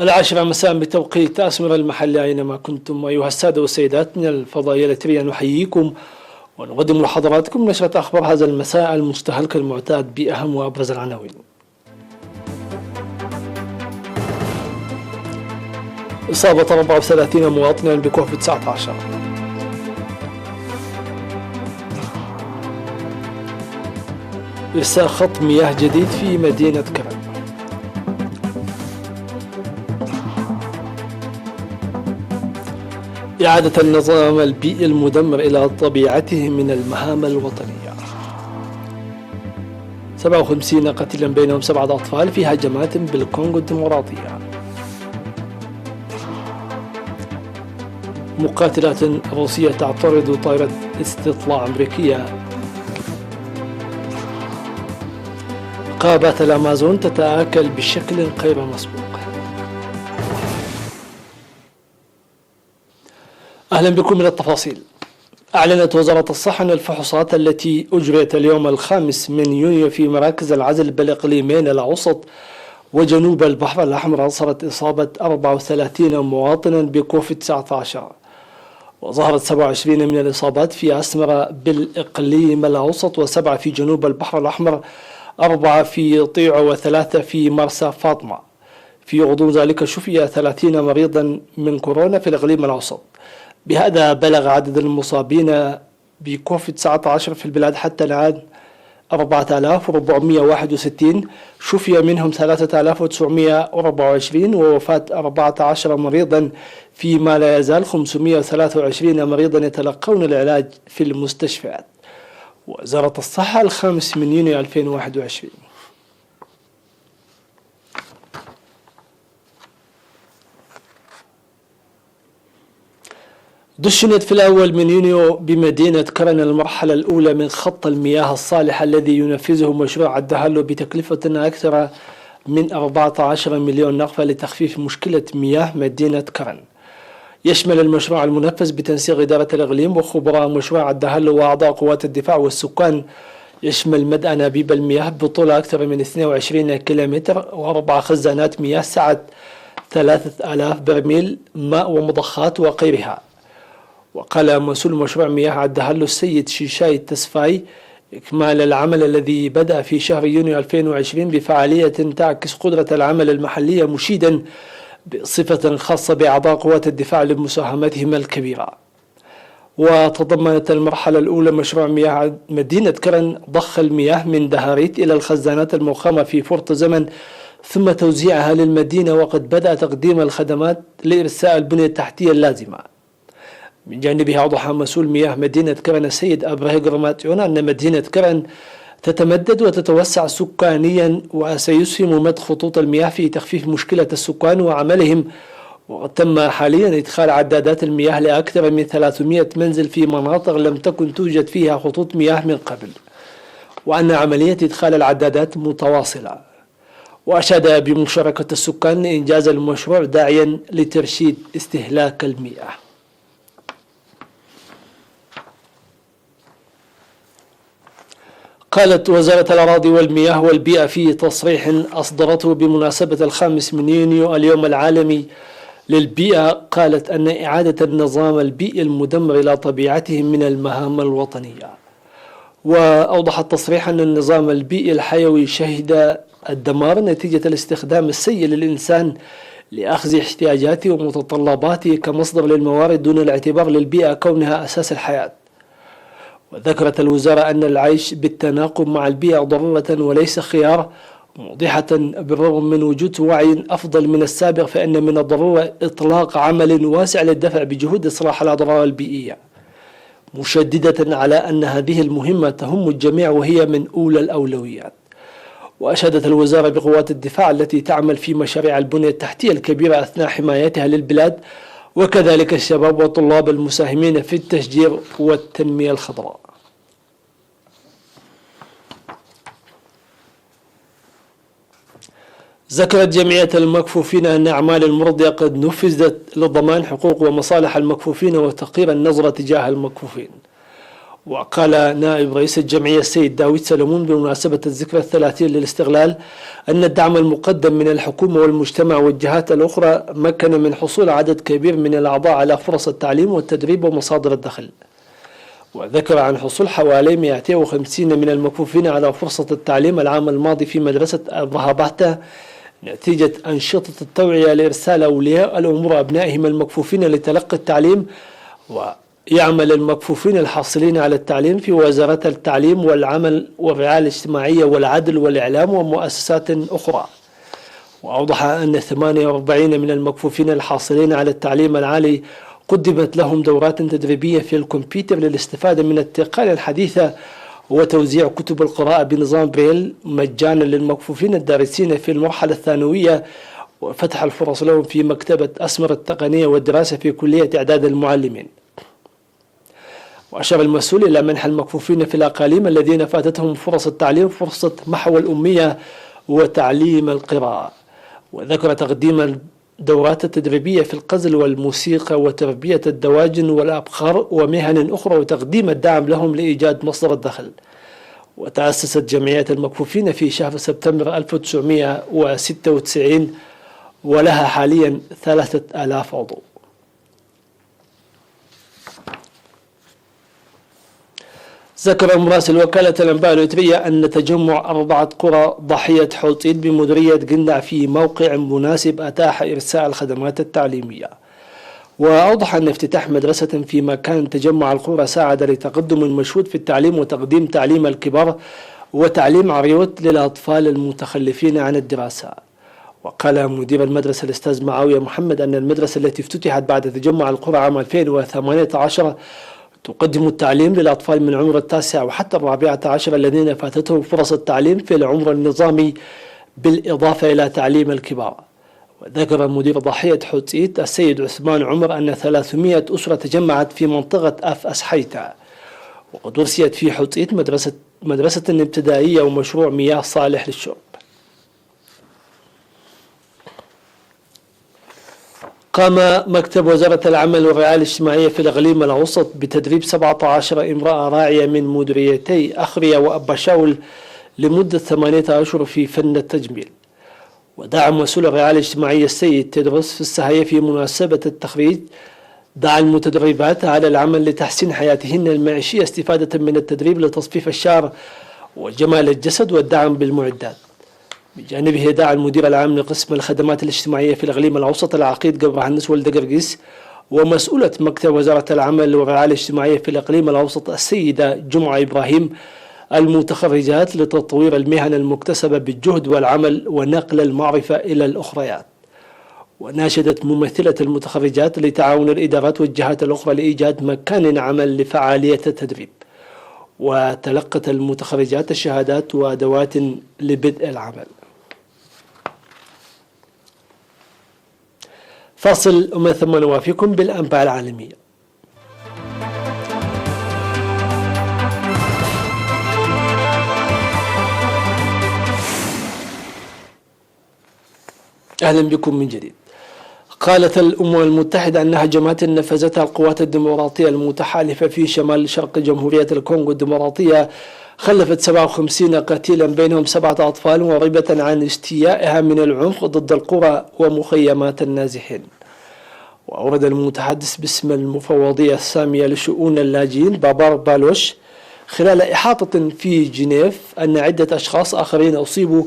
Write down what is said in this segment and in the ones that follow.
العاشرة مساء بتوقيت أسمر المحلي أينما كنتم أيها السادة والسيدات من الفضائية الترية نحييكم ونقدم لحضراتكم نشرة أخبار هذا المساء المستهلك المعتاد بأهم وأبرز العناوين. إصابة 34 مواطنا بكوفيد 19. إرساء خط مياه جديد في مدينة كرم. إعادة النظام البيئي المدمر إلى طبيعته من المهام الوطنية. 57 قتيلا بينهم 7 أطفال في هجمات بالكونغو الديمقراطية. مقاتلات روسية تعترض طائرة استطلاع أمريكية. غابات الأمازون تتآكل بشكل غير مسبوق. أهلا بكم من التفاصيل. أعلنت وزارة الصحة أن الفحوصات التي أجريت اليوم الخامس من يونيو في مراكز العزل بالإقليمين الأوسط وجنوب البحر الأحمر أظهرت إصابة 34 مواطنا بكوفيد 19، وظهرت 27 من الإصابات في أسمرة بالإقليم الأوسط و7 في جنوب البحر الأحمر، 4 في طيعة و3 في مرسى فاطمة. في غضون ذلك شفي 30 مريضا من كورونا في الإقليم الأوسط. بهذا بلغ عدد المصابين بكوفيد 19 في البلاد حتى الآن 4461، شفي منهم 3924 ووفاة 14 مريضا، فيما لا يزال 523 مريضا يتلقون العلاج في المستشفيات. وزارة الصحة الخامس من يونيو 2021. دشنت في الأول من يونيو بمدينة كرن المرحلة الأولى من خط المياه الصالح الذي ينفذه مشروع الدهالو بتكلفة أكثر من 14 مليون نقفة لتخفيف مشكلة مياه مدينة كرن. يشمل المشروع المنفذ بتنسيق إدارة الإقليم وخبراء مشروع الدهالو وأعضاء قوات الدفاع والسكان، يشمل مدء أنابيب المياه بطول أكثر من 22 كيلومتر و4 خزانات مياه سعة 3000 برميل ماء ومضخات وغيرها. وقال مسؤول مشروع مياه الدهالو السيد شيشاي التسفاي إكمال العمل الذي بدأ في شهر يونيو 2020 بفعالية تعكس قدرة العمل المحلية، مشيدا بصفة خاصة بأعضاء قوات الدفاع لمساهمتهم الكبيرة. وتضمنت المرحلة الأولى مشروع مياه مدينة كرن ضخ المياه من دهاريت إلى الخزانات المقامة في فرط زمن ثم توزيعها للمدينة، وقد بدأ تقديم الخدمات لإرساء البنية التحتية اللازمة. من جانبه أوضح مسؤول مياه مدينة كرن السيد أبراهي قرماتيون أن مدينة كرن تتمدد وتتوسع سكانيا، وسيسهم مد خطوط المياه في تخفيف مشكلة السكان وعملهم. وتم حاليا إدخال عدادات المياه لأكثر من 300 منزل في مناطق لم تكن توجد فيها خطوط مياه من قبل، وأن عملية إدخال العدادات متواصلة. وأشاد بمشاركة السكان لإنجاز المشروع داعيا لترشيد استهلاك المياه. قالت وزارة الأراضي والمياه والبيئة في تصريح أصدرته بمناسبة الخامس من يونيو اليوم العالمي للبيئة، قالت أن إعادة النظام البيئي المدمر إلى طبيعته من المهام الوطنية. وأوضح التصريح أن النظام البيئي الحيوي شهد الدمار نتيجة الاستخدام السيء للإنسان لأخذ احتياجاته ومتطلباته كمصدر للموارد دون الاعتبار للبيئة كونها أساس الحياة. وذكرت الوزارة أن العيش بالتناقض مع البيئة ضرورة وليس خيار، موضحة بالرغم من وجود وعي أفضل من السابق فإن من الضرورة إطلاق عمل واسع للدفع بجهود إصلاح الأضرار البيئية، مشددة على أن هذه المهمة تهم الجميع وهي من أولى الأولويات. وأشادت الوزارة بقوات الدفاع التي تعمل في مشاريع البنية التحتية الكبيرة أثناء حمايتها للبلاد، وكذلك الشباب والطلاب المساهمين في التشجير والتنمية الخضراء. ذكرت جمعية المكفوفين أن أعمال المرضية قد نفذت لضمان حقوق ومصالح المكفوفين وتقيير النظرة تجاه المكفوفين. وقال نائب رئيس الجمعية السيد داوود سلمون بمناسبة الذكرى 30 للاستغلال أن الدعم المقدم من الحكومة والمجتمع والجهات الأخرى مكن من حصول عدد كبير من الأعضاء على فرص التعليم والتدريب ومصادر الدخل. وذكر عن حصول حوالي 250 من المكفوفين على فرصة التعليم العام الماضي في مدرسة الرهباتة نتيجة أنشطة التوعية لإرسال أولياء الأمور أبنائهم المكفوفين لتلقي التعليم. ويعمل المكفوفين الحاصلين على التعليم في وزارة التعليم والعمل والرعاية الاجتماعية والعدل والإعلام ومؤسسات أخرى. وأوضح أن 48 من المكفوفين الحاصلين على التعليم العالي قدمت لهم دورات تدريبية في الكمبيوتر للاستفادة من التقنية الحديثة وتوزيع كتب القراءة بنظام بريل مجانا للمكفوفين الدارسين في المرحلة الثانوية، وفتح الفرص لهم في مكتبة أسمر التقنية والدراسة في كلية إعداد المعلمين. وأشار المسؤول إلى منح المكفوفين في الأقاليم الذين فاتتهم فرص التعليم فرصة محو الأمية وتعليم القراءة. وذكر تقديم الدورات التدريبية في الغزل والموسيقى وتربية الدواجن والأبقار ومهن أخرى وتقديم الدعم لهم لإيجاد مصدر الدخل. وتأسست جمعية المكفوفين في شهر سبتمبر 1996 ولها حاليا 3000 عضو. ذكر مراسل وكالة الأنباء الإثرية أن تجمع 4 قرى ضحية حوثيين بمديرية قندع في موقع مناسب أتاح إرساء الخدمات التعليمية. وأوضح أن افتتاح مدرسة في مكان تجمع القرى ساعد لتقدم المشهود في التعليم وتقديم تعليم الكبار وتعليم عريوت للأطفال المتخلفين عن الدراسة. وقال مدير المدرسة الأستاذ معاوية محمد أن المدرسة التي افتتحت بعد تجمع القرى عام 2018 تقدم التعليم للأطفال من عمر 9 وحتى 14 الذين فاتتهم فرص التعليم في العمر النظامي بالإضافة إلى تعليم الكبار. وذكر مدير ضحية حوثيت السيد عثمان عمر أن 300 أسرة تجمعت في منطقة أف أسحيتا. وقد أرسيت في حوثيت مدرسة ابتدائية ومشروع مياه صالح للشرب. قام مكتب وزارة العمل والرعاية الاجتماعية في الإقليم الأوسط بتدريب 17 امرأة راعية من مديريتي أخرية وأبا شاول لمدة 8 أشهر في فن التجميل. ودعا مسؤول الرعاية الاجتماعية السيد تدرس في السهية في مناسبة التخريج دعا المتدربات على العمل لتحسين حياتهن المعيشية استفادة من التدريب لتصفيف الشعر وجمال الجسد والدعم بالمعدات. بجانبه دعا المدير العام لقسم الخدمات الاجتماعية في الإقليم الأوسط العقيد قبر هندس ولد قرقيس ومسؤولة مكتب وزارة العمل والرعاية الاجتماعية في الإقليم الأوسط السيدة جمعة إبراهيم المتخرجات لتطوير المهن المكتسبة بالجهد والعمل ونقل المعرفة إلى الأخريات. وناشدت ممثلة المتخرجات لتعاون الإدارات والجهات الأخرى لإيجاد مكان عمل لفعالية التدريب. وتلقت المتخرجات الشهادات وأدوات لبدء العمل. فاصل ومن ثم نوافيكم بالأنباء العالمية. أهلا بكم من جديد. قالت الأمم المتحدة أن هجمات نفذتها القوات الديمقراطية المتحالفة في شمال شرق جمهورية الكونغو الديمقراطية خلفت 57 قتيلا بينهم 7 أطفال وريبة عن استيائها من العنف ضد القرى ومخيمات النازحين. وأورد المتحدث باسم المفوضية السامية لشؤون اللاجئين بابار بالوش خلال إحاطة في جنيف أن عدة أشخاص آخرين أصيبوا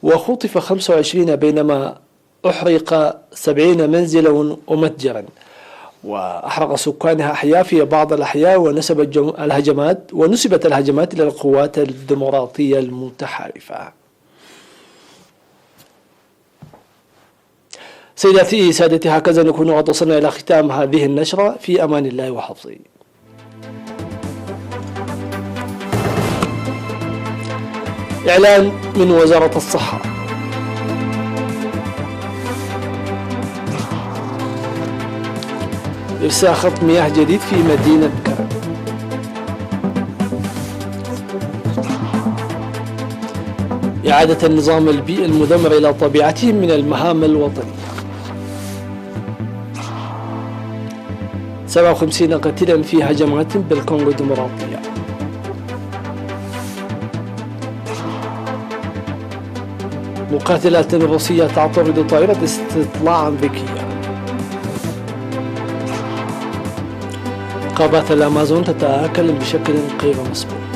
وخطف 25 بينما أحرق 70 منزلا ومتجرا. وأحرق سكانها أحياء في بعض الأحياء ونسبت الهجمات إلى القوات الديمقراطية المتحالفة. سيداتي سادتي هكذا نكون قد وصلنا إلى ختام هذه النشرة. في أمان الله وحفظه. إعلان من وزارة الصحة. إرساء خط مياه جديد في مدينة كرم. إعادة النظام البيئي المدمر إلى طبيعته من المهام الوطنية. 57 قتيلا في هجمات بالكونغو الديمقراطية. مقاتلات روسية تعترض طائرة استطلاع أمريكية. غابات الأمازون تتآكل بشكل غير مسبوق.